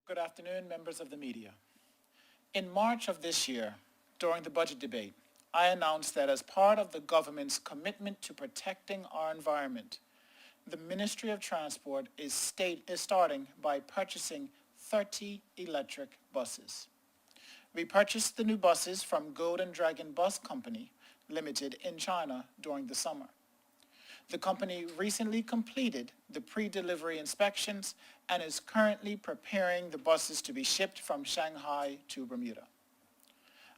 Good afternoon, members of the media. In March of this year, during the budget debate, I announced that as part of the government's commitment to protecting our environment, the Ministry of Transport is starting by purchasing 30 electric buses. We purchased the new buses from Golden Dragon Bus Company Limited in China during the summer. The company recently completed the pre-delivery inspections and is currently preparing the buses to be shipped from Shanghai to Bermuda.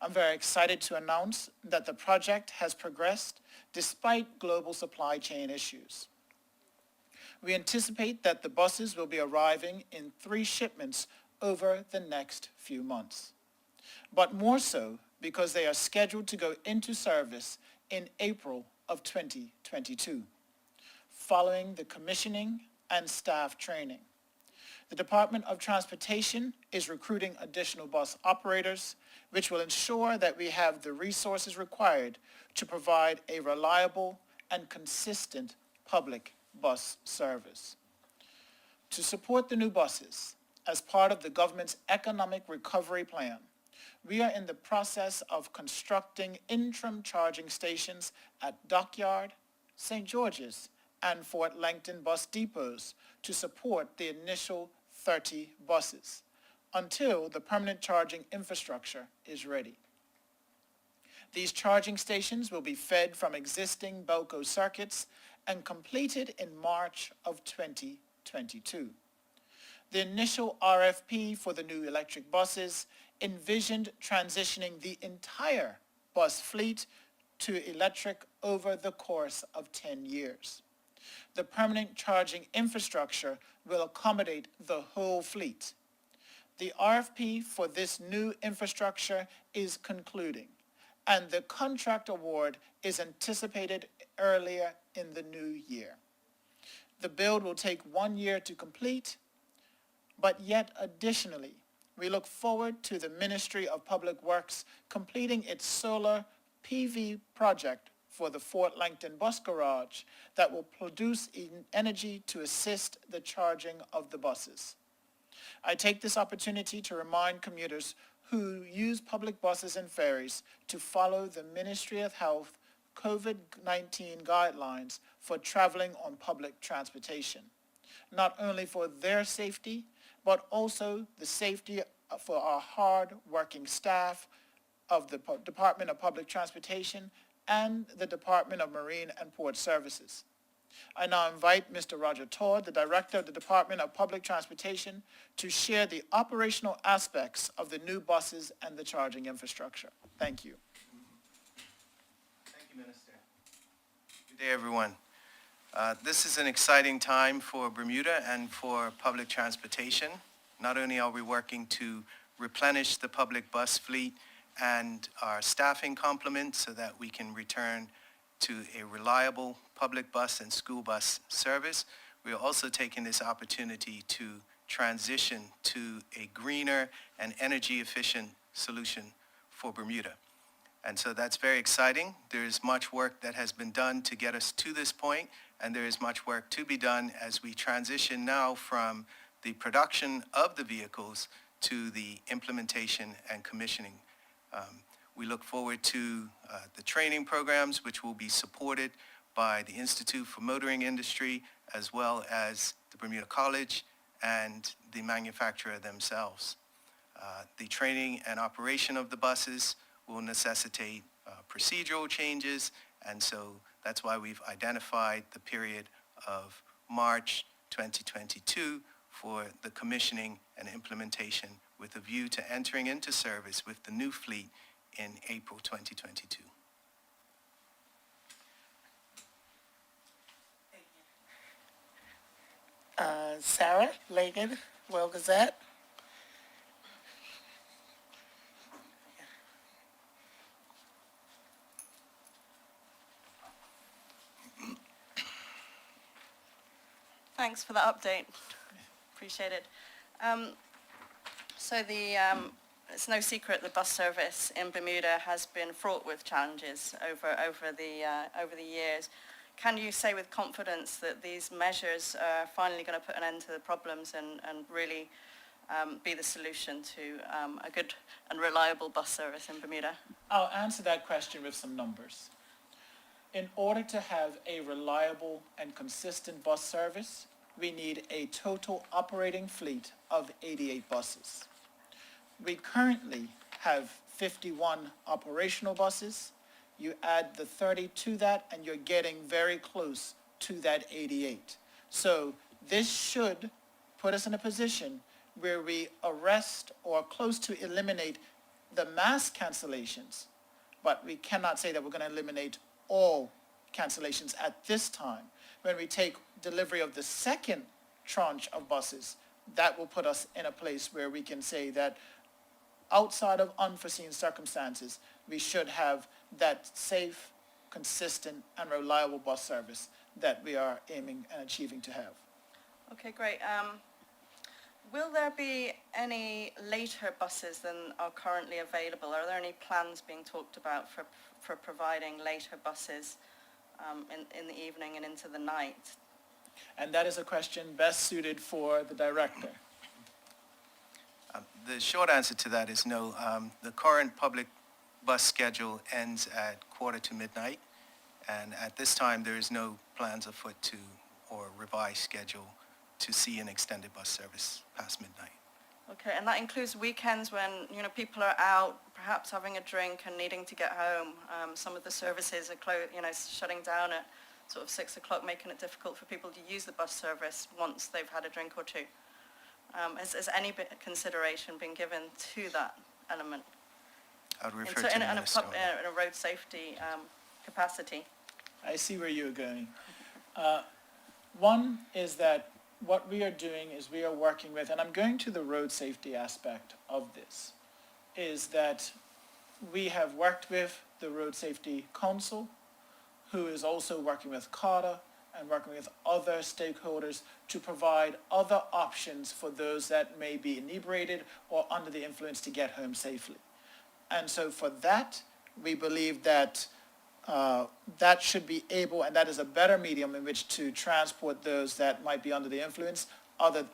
I'm very excited to announce that the project has progressed despite global supply chain issues. We anticipate that the buses will be arriving in 3 shipments over the next few months, but more so because they are scheduled to go into service in April of 2022, following the commissioning and staff training. The Department of Transportation is recruiting additional bus operators, which will ensure that we have the resources required to provide a reliable and consistent public bus service. To support the new buses, as part of the government's economic recovery plan, we are in the process of constructing interim charging stations at Dockyard, St. George's, and Fort Langton bus depots to support the initial 30 buses until the permanent charging infrastructure is ready. These charging stations will be fed from existing Belco circuits and completed in March of 2022. The initial RFP for the new electric buses envisioned transitioning the entire bus fleet to electric over the course of 10 years. The permanent charging infrastructure will accommodate the whole fleet. The RFP for this new infrastructure is concluding, and the contract award is anticipated earlier in the new year. The build will take 1 year to complete, but yet additionally, we look forward to the Ministry of Public Works completing its solar PV project for the Fort Langton bus garage that will produce energy to assist the charging of the buses. I take this opportunity to remind commuters who use public buses and ferries to follow the Ministry of Health COVID-19 guidelines for traveling on public transportation, not only for their safety, but also the safety for our hard-working staff of the Department of Public Transportation and the Department of Marine and Port Services. I now invite Mr. Roger Todd, the Director of the Department of Public Transportation, to share the operational aspects of the new buses and the charging infrastructure. Thank you. Thank you, Minister. Good day, everyone. This is an exciting time for Bermuda and for public transportation. Not only are we working to replenish the public bus fleet and our staffing complement so that we can return to a reliable public bus and school bus service, we are also taking this opportunity to transition to a greener and energy efficient solution for Bermuda. And so that's very exciting. There is much work that has been done to get us to this point, and there is much work to be done as we transition now from the production of the vehicles to the implementation and commissioning. We look forward to the training programs, which will be supported by the Institute for Motoring Industry, as well as the Bermuda College and the manufacturer themselves. The training and operation of the buses will necessitate procedural changes, and so that's why we've identified the period of March 2022 for the commissioning and implementation with a view to entering into service with the new fleet in April 2022. Sarah Lagan, World Gazette. Thanks for the update. Appreciate it. It's no secret the bus service in Bermuda has been fraught with challenges over the years. Can you say with confidence that these measures are finally going to put an end to the problems and really be the solution to a good and reliable bus service in Bermuda? I'll answer that question with some numbers. In order to have a reliable and consistent bus service, we need a total operating fleet of 88 buses. We currently have 51 operational buses. You add the 30 to that, and you're getting very close to that 88. So this should put us in a position where we arrest or close to eliminate the mass cancellations, but we cannot say that we're going to eliminate all cancellations at this time. When we take delivery of the second tranche of buses, that will put us in a place where we can say that outside of unforeseen circumstances, we should have that safe, consistent, and reliable bus service that we are aiming and achieving to have. Okay, great. Will there be any later buses than are currently available? Are there any plans being talked about for providing later buses in the evening and into the night? And that is a question best suited for the director. The short answer to that is no. The current public bus schedule ends at midnight, and at this time there is no plans afoot to or revised schedule to see an extended bus service past midnight. Okay, and that includes weekends when, you know, people are out, perhaps having a drink and needing to get home. Some of the services are shutting down at sort of 6 o'clock, making it difficult for people to use the bus service once they've had a drink or two. Has any consideration been given to that element? I would refer to the minister. In a road safety capacity? I see where you're going. One is that what we are doing is we are working with, and I'm going to the road safety aspect of this, is that we have worked with the Road Safety Council, who is also working with CARTA and working with other stakeholders to provide other options for those that may be inebriated or under the influence to get home safely. And so for that, we believe that that should be able, and that is a better medium in which to transport those that might be under the influence,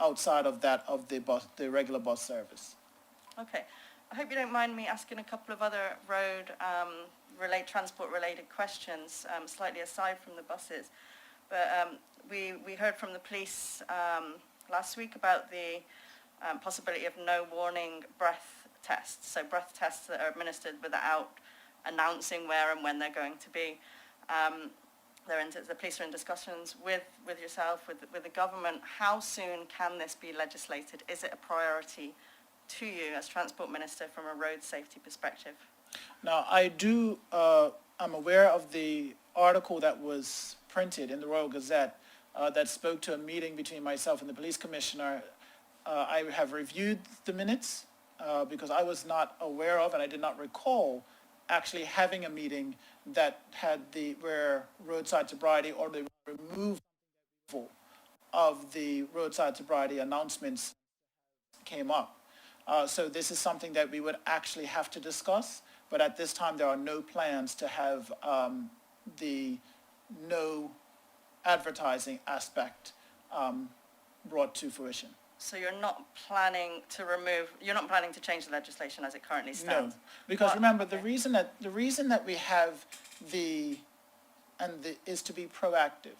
outside of that of the regular bus service. Okay. I hope you don't mind me asking a couple of other road transport-related questions, slightly aside from the buses. But we heard from the police last week about the possibility of no warning breath tests, so breath tests that are administered without announcing where and when they're going to be. The police are in discussions with yourself, with the government. How soon can this be legislated? Is it a priority to you as Transport Minister from a road safety perspective? Now, I'm aware of the article that was printed in the Royal Gazette that spoke to a meeting between myself and the police commissioner. I have reviewed the minutes because I was not aware of, and I did not recall actually having a meeting that had where roadside sobriety or they removed of the roadside sobriety announcements came up. So this is something that we would actually have to discuss, but at this time there are no plans to have the no advertising aspect brought to fruition. So you're not planning to change the legislation as it currently stands? No, because remember, the reason that we have is to be proactive.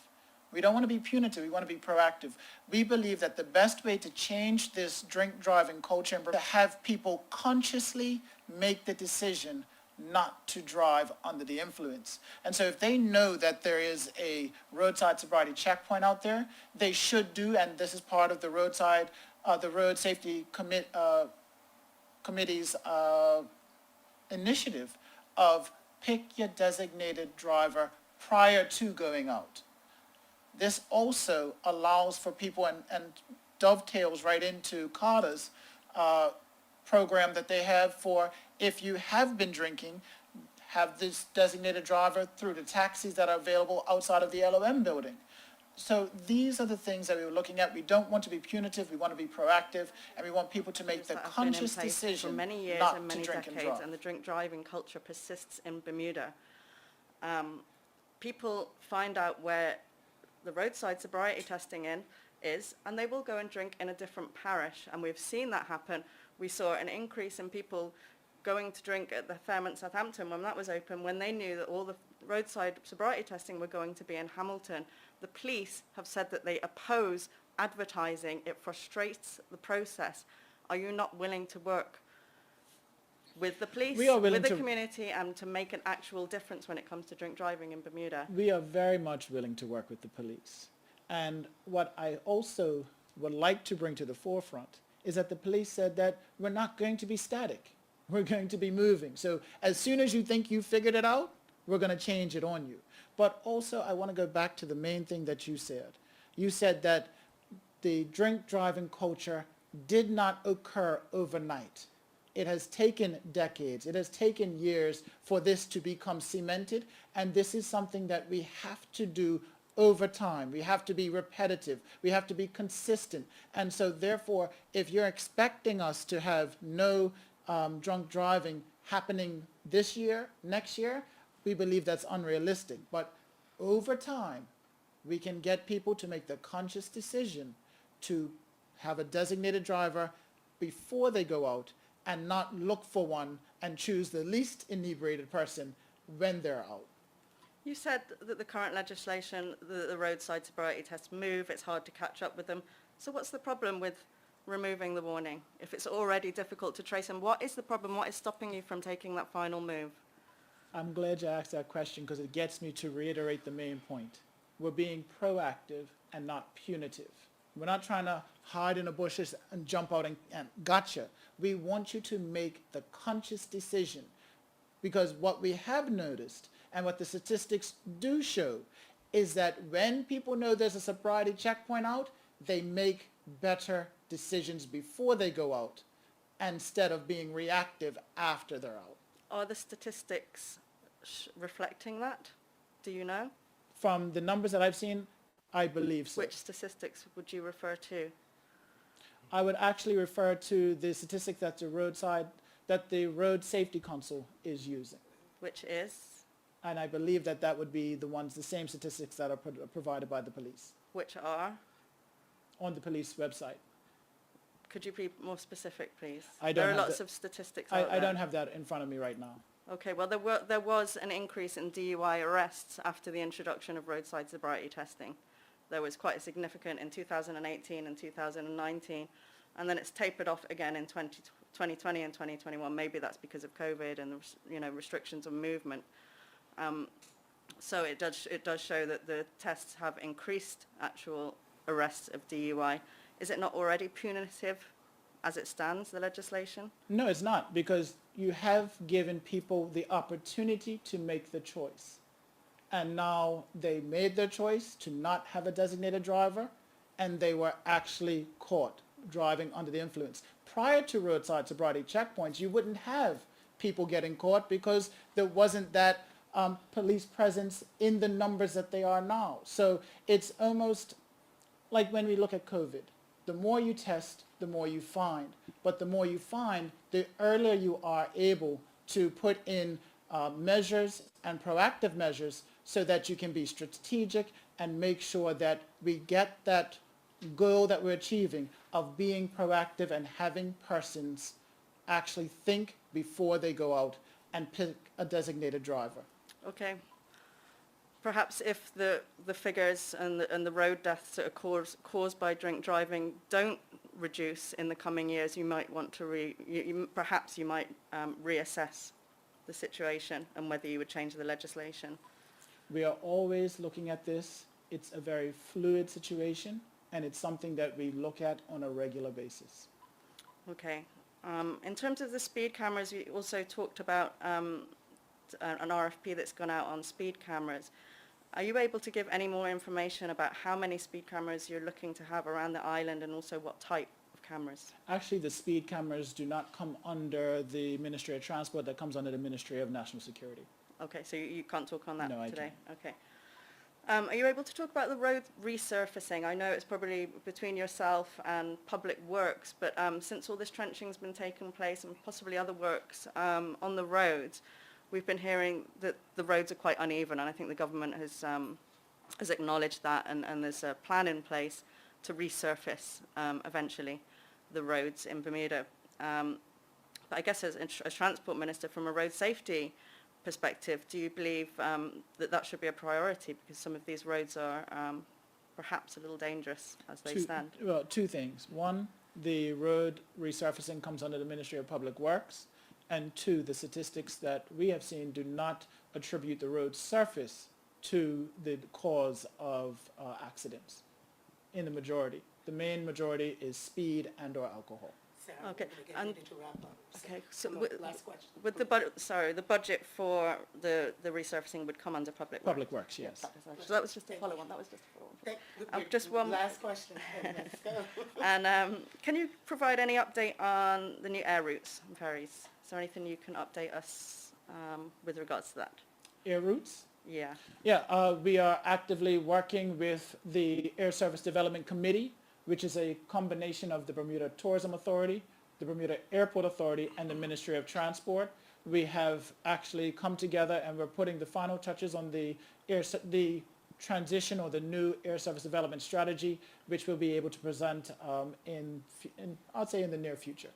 We don't want to be punitive, we want to be proactive. We believe that the best way to change this drink driving culture is to have people consciously make the decision not to drive under the influence. And so if they know that there is a roadside sobriety checkpoint out there, they should do, and this is part of the Road Safety Committee's initiative of pick your designated driver prior to going out. This also allows for people and dovetails right into CARTA's program that they have for if you have been drinking, have this designated driver through the taxis that are available outside of the LOM building. So these are the things that we were looking at. We don't want to be punitive, we want to be proactive, and we want people to make the That have been in conscious place decision for many years not and to many drink and decades, drive. and the drink driving culture persists in Bermuda. People find out where the roadside sobriety testing is, and they will go and drink in a different parish. And we've seen that happen. We saw an increase in people going to drink at the Fairmont Southampton when that was open, when they knew that all the roadside sobriety testing were going to be in Hamilton. The police have said that they oppose advertising. It frustrates the process. Are you not willing to work with the police, We are willing with the to- community, and to make an actual difference when it comes to drink driving in Bermuda? We are very much willing to work with the police. And what I also would like to bring to the forefront is that the police said that we're not going to be static. We're going to be moving. So as soon as you think you figured it out, we're going to change it on you. But also, I want to go back to the main thing that you said. You said that the drink driving culture did not occur overnight. It has taken decades. It has taken years for this to become cemented, and this is something that we have to do over time. We have to be repetitive. We have to be consistent. And so therefore, if you're expecting us to have no drunk driving happening this year, next year, we believe that's unrealistic. But over time, we can get people to make the conscious decision to have a designated driver before they go out and not look for one and choose the least inebriated person when they're out. You said that the current legislation, the roadside sobriety tests move, it's hard to catch up with them. So what's the problem with removing the warning if it's already difficult to trace them? What is the problem? What is stopping you from taking that final move? I'm glad you asked that question because it gets me to reiterate the main point. We're being proactive and not punitive. We're not trying to hide in the bushes and jump out and gotcha. We want you to make the conscious decision, because what we have noticed and what the statistics do show is that when people know there's a sobriety checkpoint out, they make better decisions before they go out instead of being reactive after they're out. Are the statistics reflecting that? Do you know? From the numbers that I've seen, I believe so. Which statistics would you refer to? I would actually refer to the statistic that the Road Safety Council is using. Which is? And I believe that that would be the same statistics that are provided by the police Which are? on the police website. Could you be more specific, please? I don't There are have lots the- of statistics out I there. don't have that in front of me right now. Okay, well, there was an increase in DUI arrests after the introduction of roadside sobriety testing. There was quite a significant in 2018 and 2019, and then it's tapered off again in 2020 and 2021. Maybe that's because of COVID and restrictions on movement. So it does show that the tests have increased actual arrests of DUI. Is it not already punitive as it stands, the legislation? No, it's not, because you have given people the opportunity to make the choice. And now they made their choice to not have a designated driver, and they were actually caught driving under the influence. Prior to roadside sobriety checkpoints, you wouldn't have people getting caught because there wasn't that police presence in the numbers that they are now. So it's almost like when we look at COVID. The more you test, the more you find. But the more you find, the earlier you are able to put in measures and proactive measures so that you can be strategic and make sure that we get that goal that we're achieving of being proactive and having persons actually think before they go out and pick a designated driver. Okay. Perhaps if the figures and the road deaths that are caused by drink driving don't reduce in the coming years, you might want to perhaps you might reassess the situation and whether you would change the legislation. We are always looking at this. It's a very fluid situation, and it's something that we look at on a regular basis. Okay. In terms of the speed cameras, you also talked about an RFP that's gone out on speed cameras. Are you able to give any more information about how many speed cameras you're looking to have around the island, and also what type of cameras? Actually, the speed cameras do not come under the Ministry of Transport. That comes under the Ministry of National Security. Okay, so you can't talk on that No, I today? Okay. Are you able to talk about the road resurfacing? I know it's probably between yourself and Public Works, but since all this trenching's been taking place and possibly other works on the roads, we've been hearing that the roads are quite uneven, and I think the government has acknowledged that, and there's a plan in place to resurface eventually the roads in Bermuda. But I guess as Transport Minister, from a road safety perspective, do you believe that should be a priority, because some of these roads are perhaps a little dangerous as they stand? Well, two things. One, the road resurfacing comes under the Ministry of Public Works. And two, the statistics that we have seen do not attribute the road surface to the cause of accidents in the majority. The main majority is speed and or alcohol. Sarah, Okay, we're gonna get and- ready to wrap up. Okay, so Come on, with- last question. With the budget for the resurfacing would come under Public Works? Public Works, yes. So that was just a follow-on, that was just a follow-on. Thank- just one- Last question. Let's go. And can you provide any update on the new air routes and ferries? Is there anything you can update us with regards to that? Air routes? Yeah. Yeah, we are actively working with the Air Service Development Committee, which is a combination of the Bermuda Tourism Authority, the Bermuda Airport Authority, and the Ministry of Transport. We have actually come together and we're putting the final touches on the transition or the new Air Service Development Strategy, which we'll be able to present I'd say in the near future.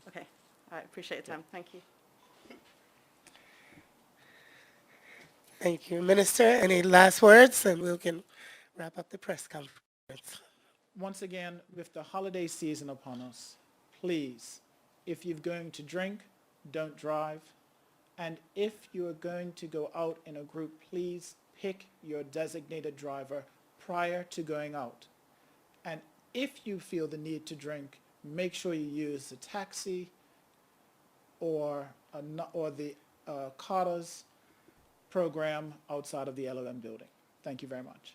Okay. All right. Appreciate your time. Thank you. Thank you. Minister, any last words? And we can wrap up the press conference. Once again, with the holiday season upon us, please, if you're going to drink, don't drive. And if you're going to go out in a group, please pick your designated driver prior to going out. And if you feel the need to drink, make sure you use the taxi or the Carter's program outside of the LOM building. Thank you very much.